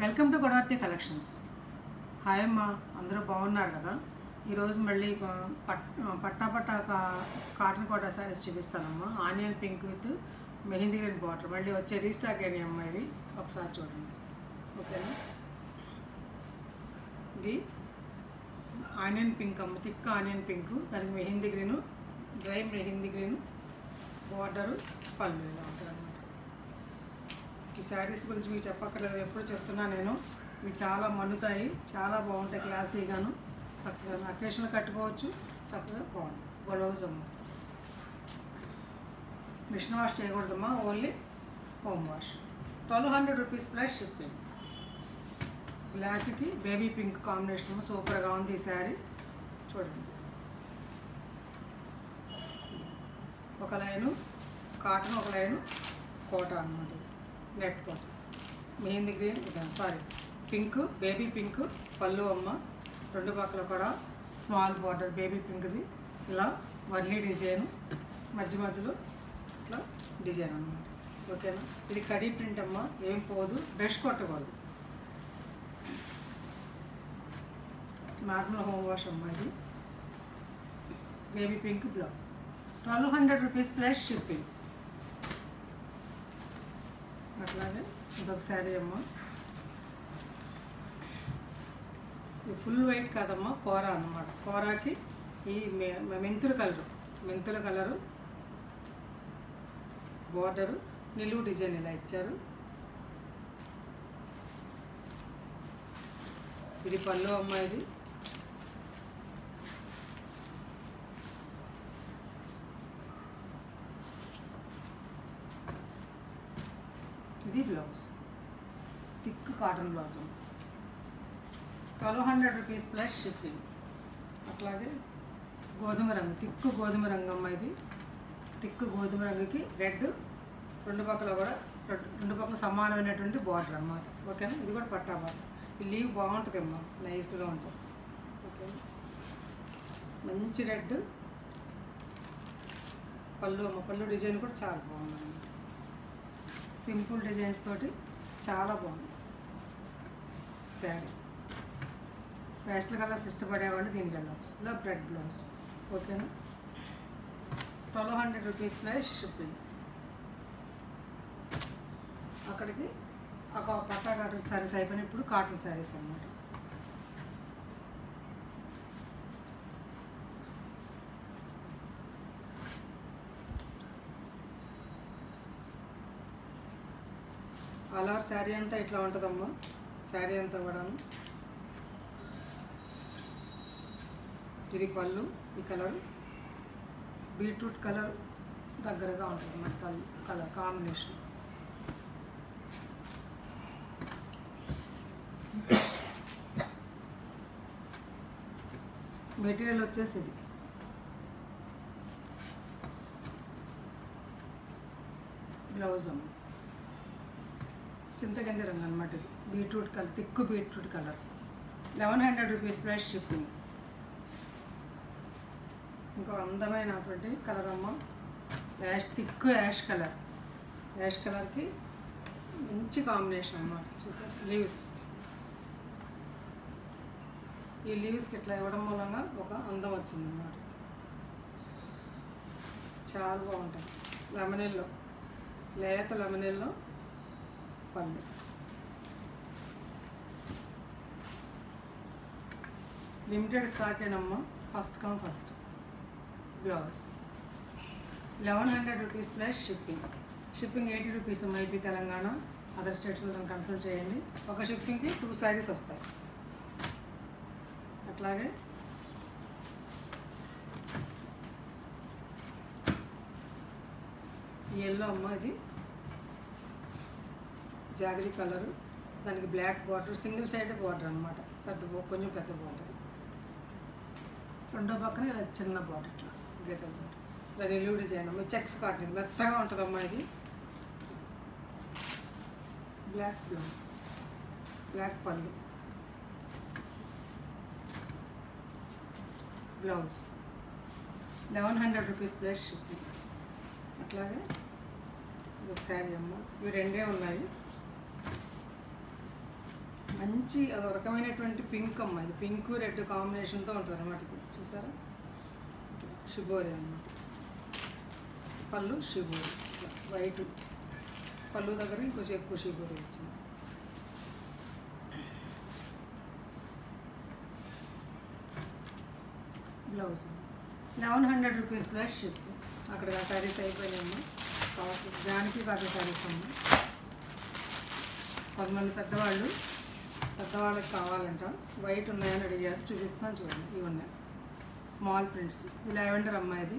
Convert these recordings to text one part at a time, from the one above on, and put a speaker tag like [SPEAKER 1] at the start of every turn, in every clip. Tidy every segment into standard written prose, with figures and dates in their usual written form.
[SPEAKER 1] Welcome to Godavarthi collections. Hi అమ్మ, అందరూ బాగున్నారు కదా. ఈరోజు మళ్ళీ పట్టా కాటన్ కోటా శారీస్ చూపిస్తానమ్మా. Onion pink with mehndi green border మళ్ళీ వచ్చే రీస్టాక్ అయినాయి అమ్మ. ఇవి ఒకసారి చూడండి, ఓకేనా. ఇది ఆనియన్ పింక్ అమ్మ, థిక్ ఆనియన్ పింక్, దానికి mehndi green, dry mehndi green border, పళ్ళు ఇలా ఉంటుంది అన్నమాట. ఈ శారీస్ గురించి మీకు చెప్పక్కర్లేదు, ఎప్పుడు చెప్తున్నా నేను. ఇవి చాలా మన్నుతాయి, చాలా బాగుంటాయి, క్లాసీగాను చక్కగా అకేషన్లో కట్టుకోవచ్చు. చక్కగా బాగుంది. బ్లౌజ్ అమ్మ, మిషన్ వాష్ చేయకూడదమ్మా, only home wash. 1200 rupees plus shipping. బ్లాక్కి బేబీ పింక్ కాంబినేషన్ సూపర్గా ఉంది ఈ శారీ. చూడండి, ఒక లైను కాటన్, ఒక లైను కోట అన్నమాట. Net Kota, mehndi green, pink, baby pink పళ్ళు అమ్మ. రెండు పక్కల కూడా స్మాల్ బార్డర్ బేబీ పింక్ది, ఇలా వర్లీ డిజైన్, మధ్య మధ్యలో ఇట్లా డిజైన్ అన్నమాట, ఓకేనా. ఇది కడీ ప్రింట్ అమ్మ, ఏం పోదు, బ్రష్ కొట్టకూడదు, నార్మల్ హోమ్ వాష్ అమ్మ. ఇది baby pink blouse. 1200 rupees plus shipping. అట్లాగే ఇదొక శారీ అమ్మ. ఇది ఫుల్ వైట్ కాదమ్మా, కోరా అన్నమాట. కోరాకి ఈ మెంతుల కలరు బోర్డరు, నిలువు డిజైన్ ఇలా ఇచ్చారు. ఇది పళ్ళు అమ్మ. ఇది blouse, thick cotton blouse. 1200 rupees plus shipping. అట్లాగే గోధుమ రంగు, థిక్ గోధుమ రంగు అమ్మ. ఇది థిక్ గోధుమ రంగుకి రెడ్, రెండు పక్కల సమానమైనటువంటి బార్డర్ అన్నమాట, ఓకేనా. ఇది కూడా పట్టా బార్డర్. ఈ లీవ్ బాగుంటుంది అమ్మ, నైస్గా ఉంటుంది, ఓకేనా. మంచి రెడ్ పళ్ళు అమ్మ. పళ్ళు డిజైన్ కూడా చాలా బాగుంది, సింపుల్ డిజైన్స్ తోటి చాలా బాగుంది శారీ. పేస్టల్ కలర్స్ ఇష్టపడేవాళ్ళు దీనికి వెళ్ళచ్చు. ఇలా బ్రెడ్ బ్లౌజ్, ఓకేనా. 1200 రూపీస్ ప్లస్ షిప్పింగ్. అక్కడికి ఒక పట్టా కాటన్ శారీస్ అయిపోయిన, ఇప్పుడు కాటన్ శారీస్ అన్నమాట. అలా శారీ అంతా ఇట్లా ఉంటుందమ్మా. శారీ అంతా కూడా ఇది పళ్ళు. ఈ కలర్ బీట్రూట్ కలర్ దగ్గరగా ఉంటుంది అన్నమాట, కలర్ కాంబినేషన్. మెటీరియల్ వచ్చేసి ఇది బ్లౌజ్ అమ్మ. చింతగంజ రంగు అనమాట. ఇది beetroot colour, thick beetroot colour. 1100 rupees plus shipping. ఇంకో అందమైనటువంటి కలర్ అమ్మ, థిక్ యాష్ కలర్. యాష్ కలర్కి మంచి కాంబినేషన్ అన్నమాట. చూసారు లీవ్స్, ఈ లీవ్స్కి ఇట్లా ఇవ్వడం మూలంగా ఒక అందం వచ్చింది అన్నమాట. చాలా బాగుంటుంది. లెమనెల్లో, లేత లెమనెల్లో పళ్ళు. లిమిటెడ్ స్టాకేనమ్మా, first come first. Blouse 1100 rupees plus shipping. Shipping 80 rupees అమ్మ. ఏపీ, తెలంగాణ, అదర్ స్టేట్స్లో కన్సల్ట్ చేయండి. ఒక షిప్పింగ్కి 2 శారీస్ వస్తాయి. అట్లాగే ఎల్లో అమ్మ. ఇది జాగరీ కలరు, దానికి black border, single side border అనమాట. కొంచెం పెద్ద బార్డర్. రెండో పక్కన ఇలా చిన్న బార్డర్, ఇట్లా గీతల బార్డర్. ఇలా నిలువు డిజైన్ అమ్మ. చెక్స్ కాటన్ మెత్తగా ఉంటుందమ్మా. ఇది బ్లాక్ బ్లౌజ్, బ్లాక్ పళ్ళు, బ్లౌజ్. 1100 rupees plus shipping. అట్లాగే ఒక శారీ అమ్మ. ఇవి రెండే ఉన్నాయి. మంచి అదొక రకమైనటువంటి పింక్ అమ్మ, ఇది పింక్ రెడ్ కాంబినేషన్తో ఉంటుంది అన్నమాట. ఇది చూసారా, షిబోరి అన్నమాట. పళ్ళు షిబోరి, వైట్ పళ్ళు దగ్గర ఇంకొంచెం ఎక్కువ షిబోరి వచ్చింది. Blouse 1100 rupees plus ship. అక్కడ శారీస్ అయిపోయినాయమ్మా. దానికి కాదు శారీస్ అమ్మ. 10 మంది పెద్దవాళ్ళకి కావాలంట. వైట్ ఉన్నాయని అడిగారు, చూపిస్తాను చూడండి. ఇవి ఉన్నాయి స్మాల్ ప్రింట్స్. ఇది లావెండర్ అమ్మ, ఇది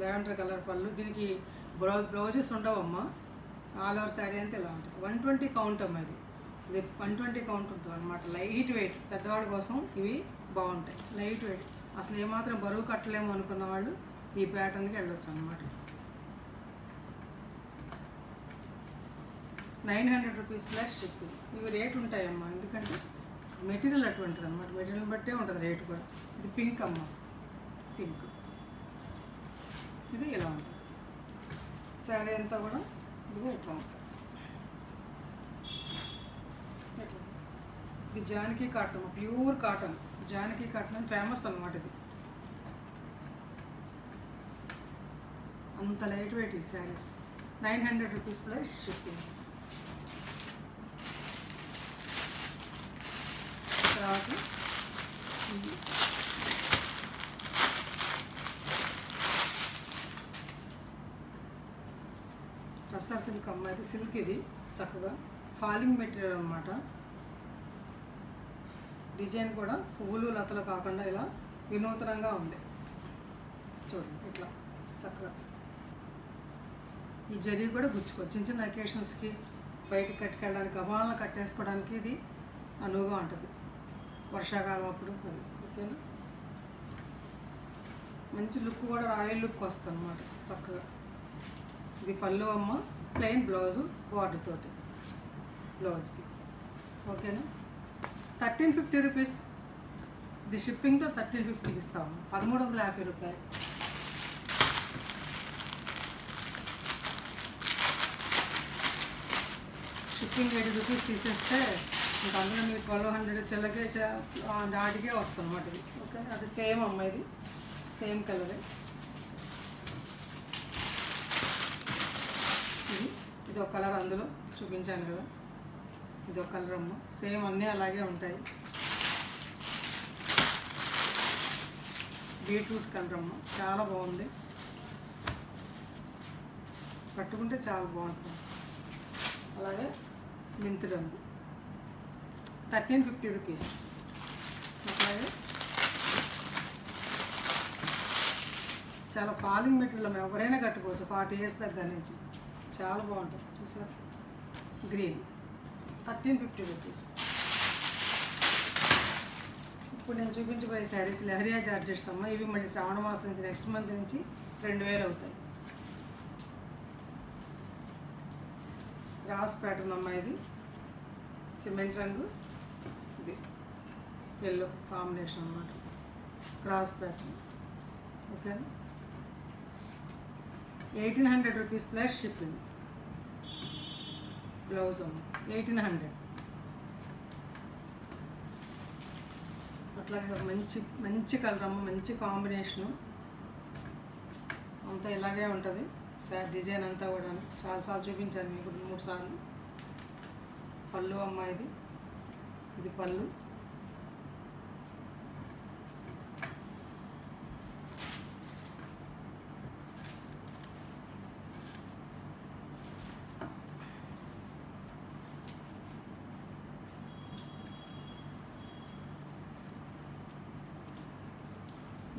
[SPEAKER 1] లావెండర్ కలర్ పళ్ళు. దీనికి బ్లౌజెస్ ఉండవమ్మా. ఆల్ ఓవర్ శారీ అంతా ఇలా ఉంటుంది. 120 కౌంట్ అమ్మ. ఇది 120 కౌంట్ ఉంటుంది అనమాట. లైట్ వెయిట్, పెద్దవాళ్ళ కోసం ఇవి బాగుంటాయి. లైట్ వెయిట్, అసలు ఏమాత్రం బరువు కట్టలేము అనుకున్న వాళ్ళు ఈ ప్యాటర్న్కి వెళ్ళొచ్చు అనమాట. 900 రూపీస్ ప్లస్ షిప్పింగ్. ఇవి రేట్ ఉంటాయమ్మా, ఎందుకంటే మెటీరియల్ అటువంటిది అనమాట. మెటీరియల్ బట్టే ఉంటుంది రేటు కూడా. ఇది పింక్ అమ్మ, పింక్. ఇది ఇలా ఉంటుంది శారీ అంతా కూడా. ఇదిగో ఇట్లా ఉంటుంది. ఇట్లా ఇది Janaki cotton, pure cotton. Janaki cotton అని ఫేమస్ అనమాట. ఇది అంత లైట్ వెయిట్ ఈ శారీస్. 900 rupees plus shipping. తర్వాత రస్సా సిల్క్ అమ్మ. ఇది సిల్క్, ఇది చక్కగా ఫాలింగ్ మెటీరియల్ అన్నమాట. డిజైన్ కూడా పువ్వులు లతలు కాకుండా ఇలా వినూతనంగా ఉంది చూడండి. ఇట్లా చక్కగా ఈ జరీ కూడా గుచ్చుకోవచ్చు. చిన్న చిన్న అకేషన్స్కి బయటకు కట్టుకెళ్ళడానికి, గబాలను కట్టేసుకోవడానికి ఇది అనువుగా ఉంటుంది. వర్షాకాలం అప్పుడు అది ఓకేనా. మంచి లుక్ కూడా, రాయల్ లుక్ వస్తుంది అన్నమాట చక్కగా. ఇది పళ్ళు అమ్మ, ప్లెయిన్ బ్లౌజు బార్డర్ తోటి బ్లౌజ్కి ఓకేనా. 1350 రూపీస్. ఇది షిప్పింగ్తో 1350కి ఇస్తాము. 1350 రూపాయలు. షిప్పింగ్ 80 రూపీస్ తీసేస్తే ఇంకా అందులో మీరు 1200 చిల్లకే దాటికే వస్తుంది అన్నమాట. ఇది ఓకే. అది సేమ్ అమ్మ, ఇది సేమ్ కలరే. ఇది ఒక కలర్ అందులో చూపించాను కదా, ఇది ఒక కలర్ అమ్మ. సేమ్ అన్నీ అలాగే ఉంటాయి. బీట్రూట్ కలర్ అమ్మ, చాలా బాగుంది. పట్టుకుంటే చాలా బాగుంటుంది. అలాగే మెంతి రంగు 1350 రూపీస్. అట్లాగే చాలా ఫాలింగ్ మెటీరియల్ ఎవరైనా కట్టుకోవచ్చు 40 ఇయర్స్ దగ్గర నుంచి. చాలా బాగుంటుంది చూసారు. Green 1350 rupees. ఇప్పుడు నేను చూపించబోయే శారీస్ లహరియా జార్జెట్స్ అమ్మ. ఇవి మళ్ళీ శ్రావణ మాసం నుంచి, నెక్స్ట్ మంత్ నుంచి 2000 అవుతాయి. రాస్ ప్యాటర్న్ అమ్మ. ఇది సిమెంట్ రంగు, ఇది ఎల్లో కాంబినేషన్ అన్నమాట. Cross pattern okay. 1800 rupees plus shipping. Blouse అమ్మ 1800. అట్లాగే మంచి మంచి కలర్ అమ్మ, మంచి కాంబినేషను. అంతా ఇలాగే ఉంటుంది సార్. డిజైన్ అంతా కూడా చాలాసార్లు చూపించాను మీకు, 3 సార్లు. పళ్ళు అమ్మ, ఇది పళ్ళు.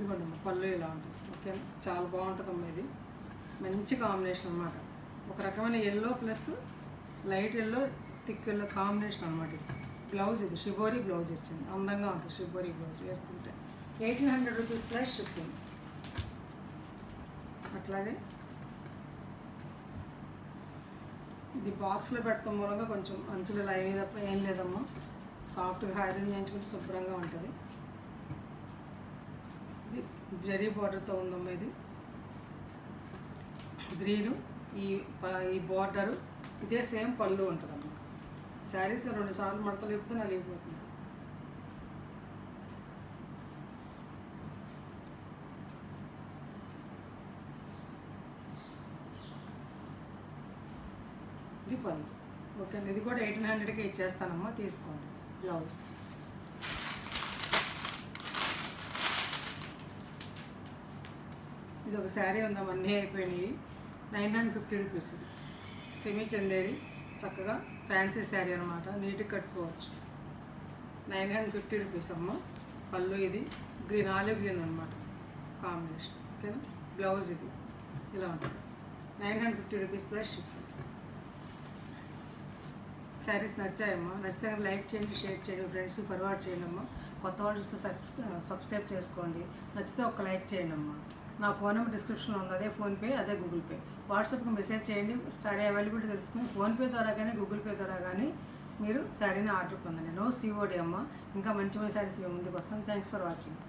[SPEAKER 1] ఇదిగోండి పళ్ళు ఇలా ఉంటుంది ఓకే. చాలా బాగుంటుంది అమ్మ. ఇది మంచి కాంబినేషన్ అన్నమాట. ఒక రకమైన yellow plus light yellow, thick yellow combination అన్నమాట. ఇది బ్లౌజ్, ఇది షిబోరి బ్లౌజ్ ఇచ్చింది. అందంగా ఉంటుంది షిబోరి బ్లౌజ్ వేసుకుంటే. 1800 రూపీస్ ప్లస్ షిప్పింగ్. అట్లాగే ఇది బాక్స్లో పెట్టడం మూలంగా కొంచెం అంచులు ఇలా అయినాయి తప్ప ఏం లేదమ్మా. సాఫ్ట్గా ఐరన్ చేయించుకుంటే శుభ్రంగా ఉంటుంది. ఇది జరీ బార్డర్తో ఉందమ్మా. ఇది గ్రీను, ఈ బార్డరు ఇదే సేమ్ పళ్ళు ఉంటుంది అన్నమాట. శారీస్ 2 సార్లు మడతలు లేపితే నలిగిపోతుంది. ఇది పళ్ళు. ఓకే, ఇది కూడా 1800కి ఇచ్చేస్తానమ్మా, తీసుకోండి. బ్లౌజ్ ఇది ఒక శారీ ఉందమ్మా, అన్నీ అయిపోయినాయి. 950 రూపీస్. సెమీ చందేరి, చక్కగా ఫ్యాన్సీ శారీ అనమాట, నీట్గా కట్టుకోవచ్చు. 950 రూపీస్ అమ్మ. పళ్ళు ఇది గ్రీన్, ఆలివ్ గ్రీన్ అనమాట కాంబినేషన్. ఓకేనా. బ్లౌజ్ ఇది ఇలా ఉంటుంది. 950 రూపీస్ ప్లస్ షిప్పింగ్. శారీస్ నచ్చాయమ్మా? నచ్చితే లైక్ చేయండి, షేర్ చేయండి, ఫ్రెండ్స్కి ఫార్వర్డ్ చేయండి అమ్మా. కొత్త వాళ్ళు చూస్తే సబ్స్క్రైబ్ చేసుకోండి. నచ్చితే ఒక లైక్ చేయండి అమ్మా. నా ఫోన్ నెంబర్ డిస్క్రిప్షన్లో ఉంది, అదే ఫోన్పే, అదే గూగుల్ పే. వాట్సాప్కి మెసేజ్ చేయండి, శారీ అవైలబిలిటీ తెలుసుకుని ఫోన్పే ద్వారా కానీ గూగుల్ పే ద్వారా కానీ మీరు శారీని ఆర్డర్ పొందండి. నో COD అమ్మ. ఇంకా మంచి మంచి శారీస్ ముందుకు వస్తాను. Thanks for watching.